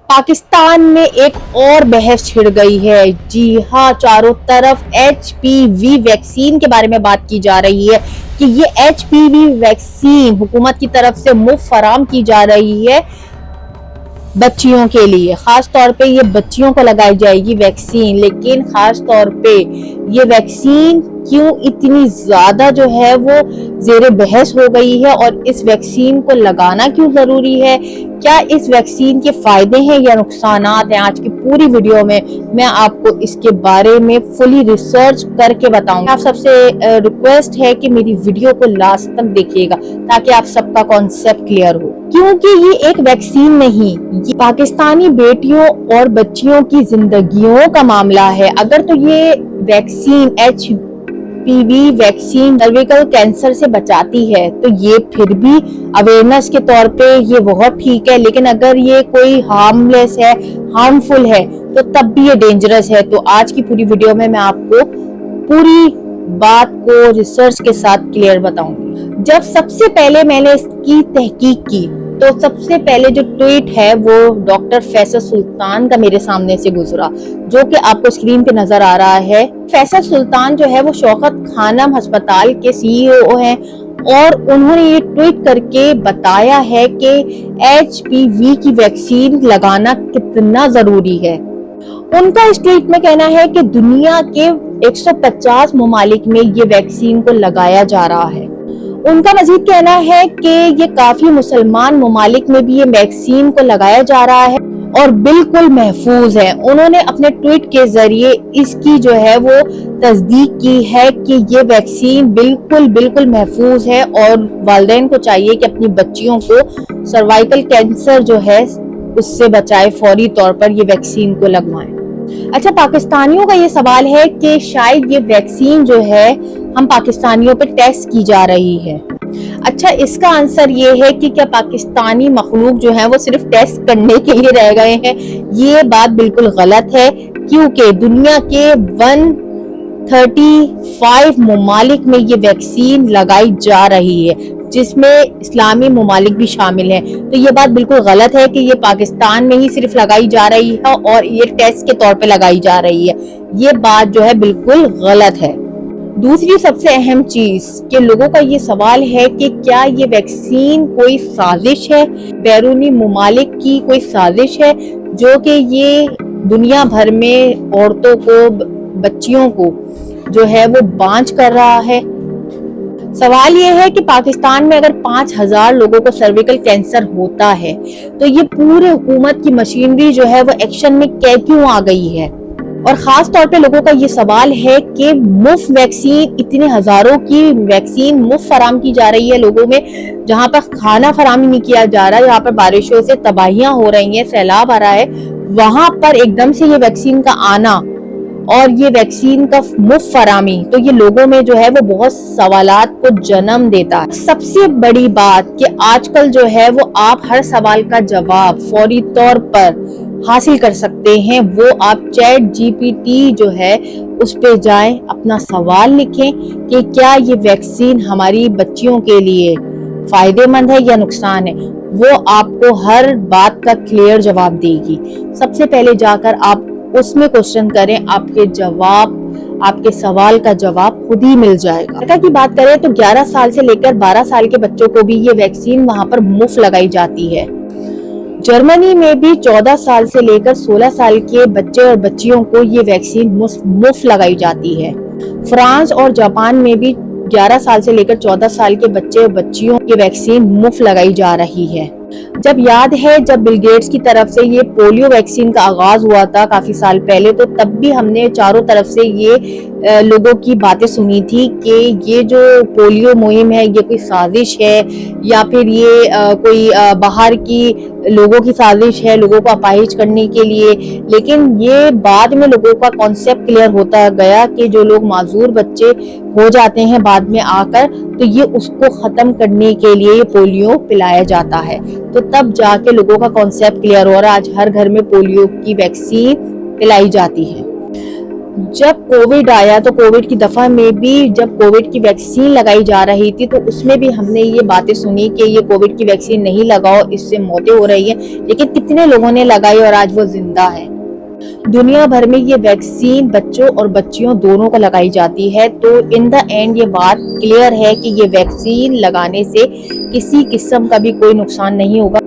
पाकिस्तान में एक और बहस छिड़ गई है। जी हाँ, चारों तरफ HPV वैक्सीन के बारे में बात की जा रही है कि ये HPV वैक्सीन हुकूमत की तरफ से मुफ्त फराम की जा रही है बच्चियों के लिए। खास तौर पे ये बच्चियों को लगाई जाएगी वैक्सीन, लेकिन खास तौर पे ये वैक्सीन क्यों इतनी ज्यादा जो है वो जेर बहस हो गई है और इस वैक्सीन को लगाना क्यों जरूरी है, क्या इस वैक्सीन के फायदे हैं या नुकसानात हैं, आज की पूरी वीडियो में मैं आपको इसके बारे में फुली रिसर्च करके बताऊंगी। आप सबसे रिक्वेस्ट है कि मेरी वीडियो को लास्ट तक देखिएगा ताकि आप सबका कॉन्सेप्ट क्लियर हो, क्योंकि ये एक वैक्सीन नहीं, ये पाकिस्तानी बेटियों और बच्चियों की जिंदगियों का मामला है। अगर तो ये vaccine HPV vaccine cervical cancer से बचाती है तो ये फिर भी अवेयरनेस के तौर पे ये बहुत ठीक है, लेकिन अगर ये कोई हार्मलेस है, हार्मफुल है, तो तब भी ये डेंजरस है। तो आज की पूरी वीडियो में मैं आपको पूरी बात को रिसर्च के साथ क्लियर बताऊंगी। जब सबसे पहले मैंने इसकी तहकीक की तो सबसे पहले जो ट्वीट है वो डॉक्टर फैसल सुल्तान का मेरे सामने से गुजरा, जो कि आपको स्क्रीन पे नजर आ रहा है। फैसल सुल्तान जो है वो शौकत खानम अस्पताल के CEO हैं और उन्होंने ये ट्वीट करके बताया है कि HPV की वैक्सीन लगाना कितना जरूरी है। उनका इस ट्वीट में कहना है कि दुनिया के 150 ममालिक में ये वैक्सीन को लगाया जा रहा है। उनका मजीद कहना है कि ये काफी मुसलमान ममालिक में भी ये वैक्सीन को लगाया जा रहा है और बिल्कुल महफूज है। उन्होंने अपने ट्वीट के जरिए इसकी जो है वो तस्दीक की है कि ये वैक्सीन बिल्कुल महफूज है और वालिदैन को चाहिए कि अपनी बच्चियों को सर्वाइकल कैंसर जो है उससे बचाए, फौरी तौर पर ये वैक्सीन को लगवाएं। अच्छा, पाकिस्तानियों का ये सवाल है कि शायद ये वैक्सीन जो है हम पाकिस्तानियों पे टेस्ट की जा रही है। अच्छा, इसका आंसर ये है कि क्या पाकिस्तानी मखलूक जो है वो सिर्फ टेस्ट करने के लिए रह गए हैं? ये बात बिल्कुल गलत है, क्योंकि दुनिया के 135 ममालिक में ये वैक्सीन लगाई जा रही है, जिसमें इस्लामी ममालिक भी शामिल हैं। तो ये बात बिल्कुल गलत है कि ये पाकिस्तान में ही सिर्फ लगाई जा रही है और ये टेस्ट के तौर पे लगाई जा रही है। ये बात जो है बिल्कुल गलत है। दूसरी सबसे अहम चीज कि लोगों का ये सवाल है कि क्या ये वैक्सीन कोई साजिश है, बैरूनी ममालिक की कोई साजिश है जो कि ये दुनिया भर में औरतों को, बच्चियों को जो है वो बांझ कर रहा है। सवाल ये है कि पाकिस्तान में अगर 5000 लोगों को सर्विकल कैंसर होता है तो ये पूरे हुकूमत की मशीनरी जो है वो एक्शन में क्यों आ गई है। और खास तौर पे लोगों का ये सवाल है कि मुफ्त वैक्सीन, इतने हजारों की वैक्सीन मुफ्त फराम की जा रही है लोगों में, जहां पर खाना फराम नहीं किया जा रहा है, जहां पर बारिशों से तबाहियां हो रही हैं, सैलाब आ रहा है, वहां पर एकदम से ये वैक्सीन का आना और ये वैक्सीन का मुफ्त फरामी, तो ये लोगों में जो है वो बहुत सवालात को जन्म देता है। सबसे बड़ी बात कि आजकल जो है वो आप हर सवाल का जवाब फौरी तौर पर हासिल कर सकते हैं। वो आप ChatGPT जो है उस पे जाएं, अपना सवाल लिखें कि क्या ये वैक्सीन हमारी बच्चियों के लिए फायदेमंद है या नुकसान है, वो आपको हर बात का क्लियर जवाब देगी। सबसे पहले जाकर आप उसमें क्वेश्चन करें, आपके सवाल का जवाब खुद ही मिल जाएगा। अमेरिका की बात करें तो 11 साल से लेकर 12 साल के बच्चों को भी ये वैक्सीन वहां पर मुफ्त लगाई जाती है। जर्मनी में भी 14 साल से लेकर 16 साल के बच्चे और बच्चियों को ये वैक्सीन मुफ्त लगाई जाती है। फ्रांस और जापान में भी 11 साल से लेकर 14 साल के बच्चे और बच्चियों की वैक्सीन मुफ्त लगाई जा रही है। जब याद है, जब बिल गेट्स की तरफ से ये पोलियो वैक्सीन का आगाज हुआ था काफी साल पहले, तो तब भी हमने चारों तरफ से ये लोगों की बातें सुनी थी कि ये जो पोलियो मुहिम है ये कोई साजिश है या फिर ये कोई बाहर की लोगों की साजिश है लोगों को अपाहिज करने के लिए। लेकिन ये बाद में लोगों का कॉन्सेप्ट क्लियर होता गया कि जो लोग माजूर बच्चे हो जाते हैं बाद में आकर, तो ये उसको खत्म करने के लिए ये पोलियो पिलाया जाता है। तो तब जाके लोगों का कॉन्सेप्ट क्लियर हो रहा है। आज हर घर में पोलियो की वैक्सीन पिलाई जाती है। जब कोविड आया तो कोविड की दफा में भी जब कोविड की वैक्सीन लगाई जा रही थी तो उसमें भी हमने ये बातें सुनी कि ये कोविड की वैक्सीन नहीं लगाओ, इससे मौतें हो रही हैं, लेकिन कितने लोगों ने लगाई और आज वो जिंदा है। दुनिया भर में ये वैक्सीन बच्चों और बच्चियों दोनों को लगाई जाती है, तो इन द एंड ये बात क्लियर है कि ये वैक्सीन लगाने से किसी किस्म का भी कोई नुकसान नहीं होगा।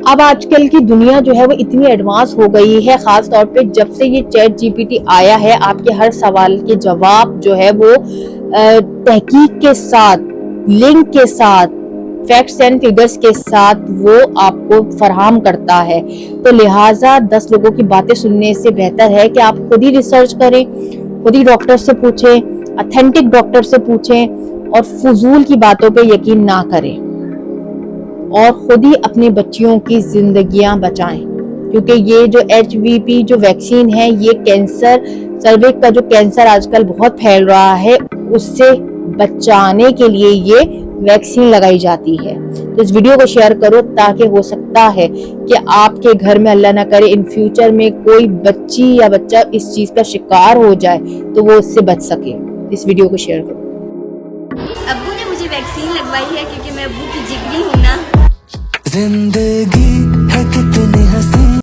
अब आजकल की दुनिया जो है वो इतनी एडवांस हो गई है, खास तौर पे जब से ये चैट जीपीटी आया है, आपके हर सवाल के जवाब जो है वो तहकीक के साथ, लिंक के साथ, फैक्ट्स एंड फिगर्स के साथ वो आपको फराहम करता है। तो लिहाजा 10 लोगों की बातें सुनने से बेहतर है कि आप खुद ही रिसर्च करें, खुद ही डॉक्टर से पूछें, ऑथेंटिक डॉक्टर से पूछें और फजूल की बातों पे यकीन ना करें और खुद ही अपनी बच्चियों की जिंदगियां बचाएं, क्योंकि ये जो HVP जो वैक्सीन है ये कैंसर, सर्विक्स का जो कैंसर आजकल बहुत फैल रहा है उससे बचाने के लिए ये वैक्सीन लगाई जाती है। तो इस वीडियो को शेयर करो ताकि हो सकता है कि आपके घर में अल्लाह ना करे इन फ्यूचर में कोई बच्ची या बच्चा इस चीज का शिकार हो जाए तो वो उससे बच सके। इस वीडियो को शेयर करो। अब्बू ने मुझे वैक्सीन लगवाई है क्योंकि मैं अब्बू की जिगरी हूँ ना। जिंदगी है कितनी हंसी